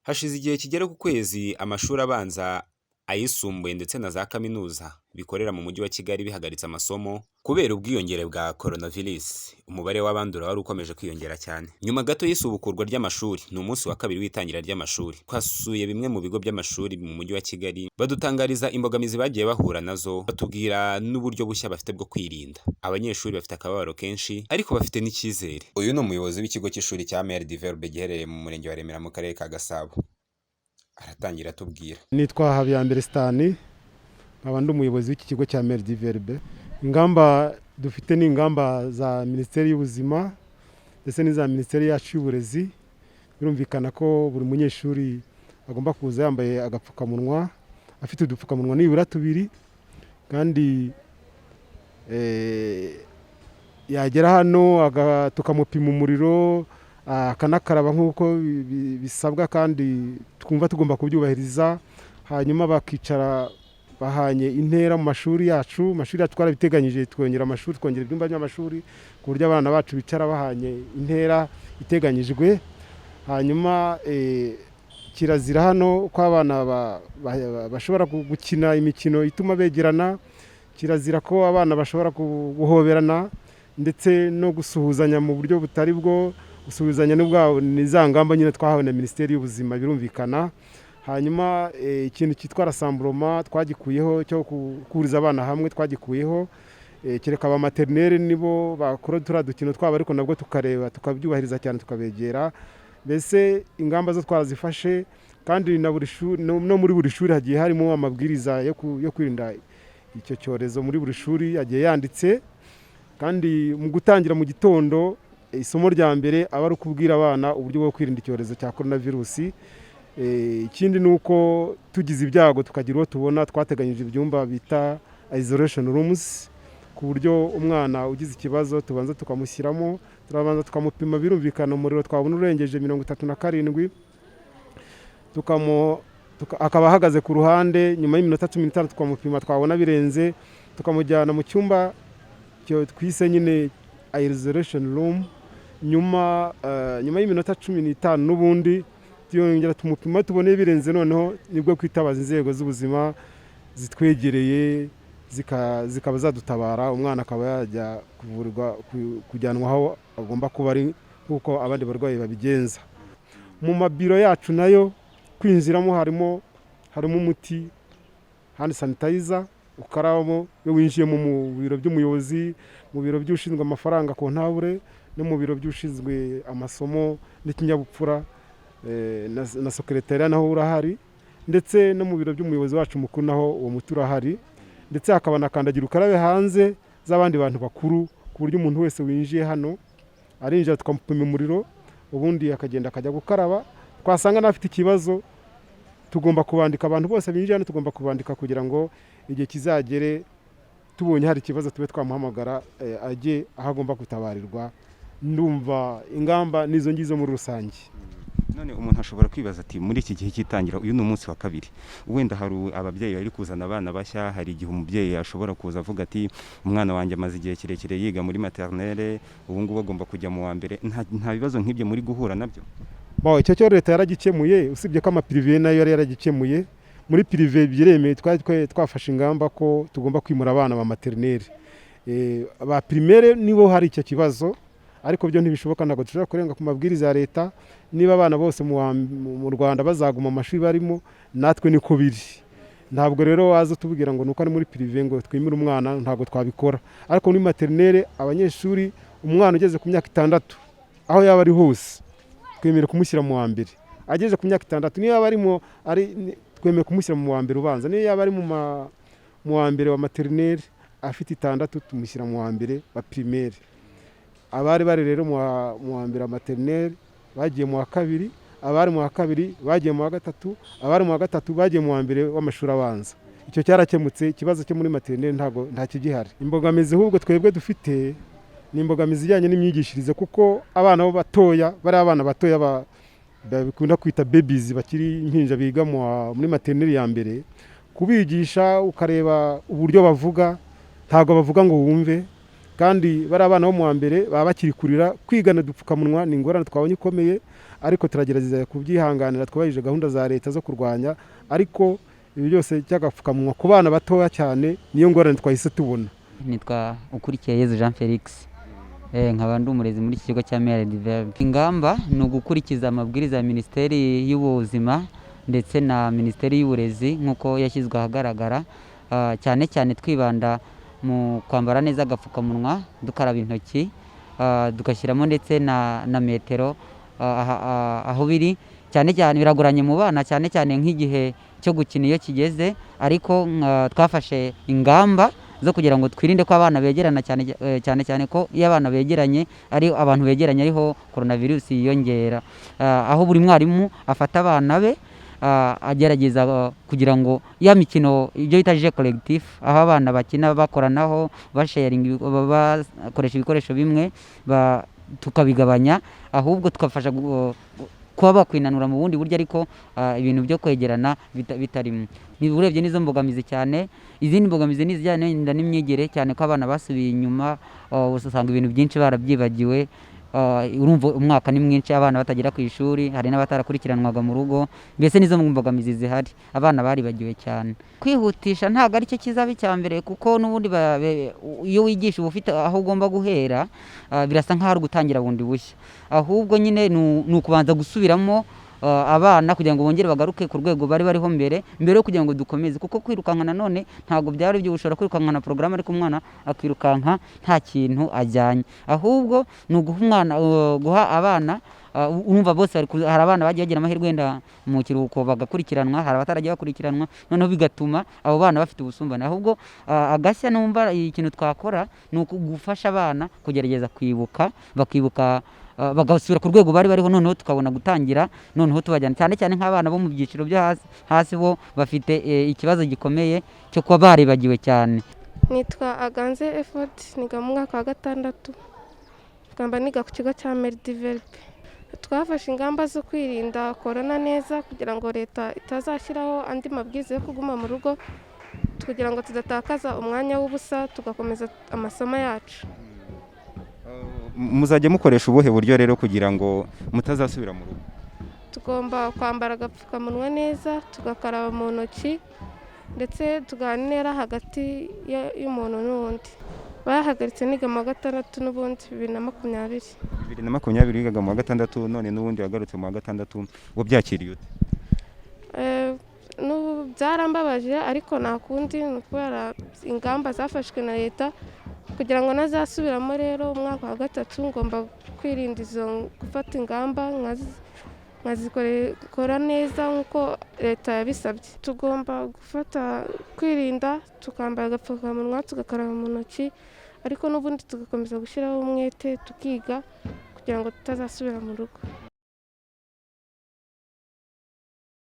Hashize igihe kigera ku kwezi amashuri abanza, ayisumbuye ndetse na za kaminuza bikorera mu mujyi wa Kigali bihagaritse amasomo kubera ubwiyongere bwa coronavirus. Umubare w'abandura wari ukomeje kwiyongera cyane. Nyuma gato y'isubukurwa ry'amashuri, ni umunsi wa kabiri w'itangira ry'amashuri. Twasuye bimwe mu bigo by'amashuri mu mujyi wa Kigali, badutangariza imbogamizi bagiye bahura nazo, batubwira n'uburyo bushya bafite bwo kwirinda. Abanyeshuri bafite akababaro kenshi ariko bafite n'icyizere. Uyu ni umuyobozi w'ikigo cy'ishuri cya Mère du Verbe giherereye mu murenge wa Remera mu karere ka Gasabo. Aratangira atubwira. Nitwa Habiyambere Stani, nkaba ndi umuyobozi w'iki kigo cya Mère du Verbe. Ingamba dufite ni ingamba za Minisiteri y'Ubuzima ndetse n'iza Minisiteri yacu y'Uburezi. Birumvikana ko buri munyeshuri agomba kuza yambaye agapfukamunwa, afite udupfukamunwa nibura tubiri, kandi yagera hano tukamupima umuriro, akanakaraba nk'uko bisabwa kandi twumva tugomba kubyubahiriza. Hanyuma bakicara bahanye intera mu mashuri yacu. Amashuri yacu twarabiteganyije, twongera amashuri, twongera ibyumba by'amashuri ku buryo abana bacu bicara bahanye intera iteganyijwe. Hanyuma kirazira hano ko abana bashobora gukina imikino ituma begerana. Kirazira ko abana bashobora guhoberana ndetse no gusuhuzanya mu buryo butari bwo. Gusuhuzanya ni za ngamba nyine twahawe na Minisiteri y'Ubuzima, birumvikana. Hanyuma ikintu cyitwa rassemblement twagikuyeho, cyo guhuriza abana hamwe twagikuyeho. Kereka aba maternelle nibo bakora turiya dukino twabo, ariko nabwo tukareba tukabyubahiriza cyane, tukabegera. Mbese ingamba zo twarazifashe, kandi na buri shuri, no muri buri shuri hagiye harimo amabwiriza yo kwirinda icyo cyorezo. Muri buri shuri yagiye yanditse, kandi mu gutangira mu gitondo isomo rya mbere aba ari ukubwira abana uburyo bwo kwirinda icyorezo cya coronavirus. Ikindi ni uko tugize ibyago tukagira uwo tubona, twateganyije ibyumba bita isolation rooms, ku buryo umwana ugize ikibazo tubanza tukamushyiramo, turabanza tukamupima. Birumvikana umuriro twabona urengeje 37, akaba ahagaze ku ruhande. Nyuma y'iminota 15 tukamupima, twabona birenze tukamujyana mu cyumba cyo twise nyine isolation room. Nyuma y'iminota 15 n'ubundi tuyongera tumupima, tubone birenze, noneho nibwo kwitabaza inzego z'ubuzima zitwegereye, zikaba zadutabara. Umwana akaba yajya kuvurwa, kujyanwa aho agomba kuba ari, nk'uko abandi barwayi babigenza. Mu mabiro yacu nayo kwinjiramo harimo umuti, hand sanitizer ukarabamo iyo winjiyemo mu biro by'umuyobozi, mu biro by'ushinzwe amafaranga kontabure, no mu biro by'ushinzwe amasomo n'ikinyabupfura na secretariat naho urahari, ndetse no mu biro by'umuyobozi wacu mukuru naho uwo muti urahari. Ndetse hakaba na kandagira ukarabe hanze z'abandi bantu bakuru, ku buryo umuntu wese winjiye hano arinjira tukamupima umuriro, ubundi akagenda akajya gukaraba. Twasanga n'afite ikibazo tugomba kubandika, abantu bose binjiye hano tugomba kubandika, kugira ngo igihe kizagere tubonye hari ikibazo tube twamuhamagara ajye aho agomba gutabarirwa. Ndumva ingamba nizo ngizo muri rusange. None umuntu ashobora kwibaza ati, muri iki gihe cy'itangira, uyu ni umunsi wa kabiri, wenda hari ababyeyi bari kuzana abana bashya. Hari igihe umubyeyi ashobora kuza avuga ati, umwana wanjye amaze igihe kirekire yiga muri maternelle, ubu ngubu agomba kujya mu wa mbere. Nta bibazo nk'ibyo muri guhura nabyo? Icyo cyo leta yaragikemuye, usibye ko amaprive nayo yari yaragikemuye. Muri prive byiremeye, twafashe ingamba ko tugomba kwimura abana ba maternelle. Aba primaire nibo hari icyo kibazo, ariko byo ntibishoboka, ntabwo dushobora kurenga ku mabwiriza ya leta. Niba abana bose mu Rwanda bazaguma amashuri barimo, natwe niko biri. Ntabwo rero waza tubwira ngo nuko ari muri prive ngo twimire umwana, ntabwo twabikora. Ariko muri maternelle abanyeshuri, umwana ugeze ku myaka 6 aho yaba ari hose, twemere kumushyira mu wa mbere. Ageze ku myaka 6 niyo yaba twemeye kumushyira mu wa mbere ubanza. Niyo yaba ari mu wa mbere wa maternelle afite 6, tumushyira mu wa mbere wa primaire. Abari rero mu wa mbere wa maternelle bagiye mu wa kabiri, abari mu wa kabiri bagiye mu wa gatatu, abari mu wa gatatu bagiye mu wa mbere w'amashuri abanza. Icyo cyarakemutse, ikibazo cyo muri maternelle nta kigihari. Imbogamizi ahubwo twebwe dufite ni imbogamizi ijyanye n'imyigishirize, kuko abana bo batoya, bari abana batoya bikunda kwita babies, bakiri impinja biga muri maternelle ya mbere, kubigisha ukareba uburyo bavuga, ntabwo bavuga ngo wumve. kandi bari abana bo mu wa mbere baba bakiri kurira kwigana dupfukamunwa ni ingorane twabonye ikomeye, ariko turagerageza kubyihanganira twubahirije gahunda za leta zo kurwanya, ariko ibi byose cy'agapfukamunwa ku bana batoya cyane niyo ngorane twahise tubona. Nitwa Ukurikiyeyezu Jean Felix, nkaba ndi umurezi muri iki kigo cya Mere Diverbe. Ingamba ni ugukurikiza amabwiriza ya Minisiteri y'Ubuzima ndetse na Minisiteri y'Uburezi nk'uko yashyizwe ahagaragara, cyane cyane twibanda mu kwambara neza agapfukamunwa, dukaraba intoki, tugashyiramo ndetse na metero aho biri. Cyane cyane biragoranye mu bana, cyane cyane nk'igihe cyo gukina iyo kigeze, ariko twafashe ingamba zo kugira ngo twirinde ko abana begerana, cyane ko iyo abana begeranye ari abantu begeranye ariho coronavirus yiyongera. Aho buri mwarimu afata abana be agerageza kugira ngo ya mikino ibyo bita jeu collectif, aho abana bakina bakoranaho, basharing, bakoresha ibikoresho bimwe, tukabigabanya, ahubwo tukafasha kuba bakwinanura mu bundi buryo, ariko ibintu byo kwegerana bitarimo. Urebye nizo mbogamizi cyane. Izindi mbogamizi ni izijyanye n'imyigire, cyane ko abana basubiye inyuma, usanga ibintu byinshi barabyibagiwe. Urumva umwaka ni mwinshi abana batagera ku ishuri, hari n'abatarakurikiranwaga mu rugo. Mbese nizo mbogamizi zihari, abana baribagiwe cyane. Kwihutisha ntabwo ari cyo kizaba icya mbere, kuko n'ubundi iyo wigisha uba ufite aho ugomba guhera, birasa nk'aho ari gutangira bundi bushya. Ahubwo nyine ni ukubanza gusubiramo abana kugira ngo bongere bagaruke ku rwego bari bariho mbere yo kugira ngo dukomeze, kuko kwirukanka nanone ntabwo byari byo. Ushobora kwirukanka na porogaramu ariko umwana akirukanka nta kintu ajyanye. Ahubwo ni guha abana, urumva bose hari abana bagiye bagira amahirwe wenda mu kiruhuko bagakurikiranwa, hari abataragiye bakurikiranwa, noneho bigatuma abo bana bafite ubusumbane. Ahubwo agashya numva ikintu twakora ni gufasha abana kugerageza bakibuka bagasubira ku rwego bari bariho, noneho tukabona gutangira, noneho tubajyana cyane cyane nk'abana bo mu byiciro byo hasi bo bafite ikibazo gikomeye cyo kuba baribagiwe cyane. Nitwa Aganze Effort, niga mu mwaka wa 6, ngamba niga ku kigo cya Mere Diverbe. Twafashe ingamba zo kwirinda korona neza kugira ngo leta itazashyiraho andi mabwiriza yo kuguma mu rugo, kugira ngo tudatakaza umwanya w'ubusa, tugakomeza amasomo yacu. Muzajya mukoresha ubuhe buryo rero kugira ngo mutazasubira mu rugo? Tugomba kwambara agapfukamunwa neza, tugakaraba mu ntoki, ndetse tuganira hagati y'umuntu n'undi. Bahagaritse niga mu wa 6 n'ubundi 2020. 2020 wigaga mu wa 6, none n'ubundi wagarutse mu wa 6, wabyakiriye ute? Byarambabaje, ariko nta kundi, ni ukubera ingamba zafashwe na leta kugira ngo nazasubiramo. Rero umwaka wa 3 ngomba kwirinda gufata ingamba nkazikora neza nk'uko leta yabisabye. Tugomba kwirinda, tukambara agapfukamunwa, tugakaraba mu ntoki, ariko n'ubundi tugakomeza gushyiraho umwete tukiga kugira ngo tutazasubira mu rugo.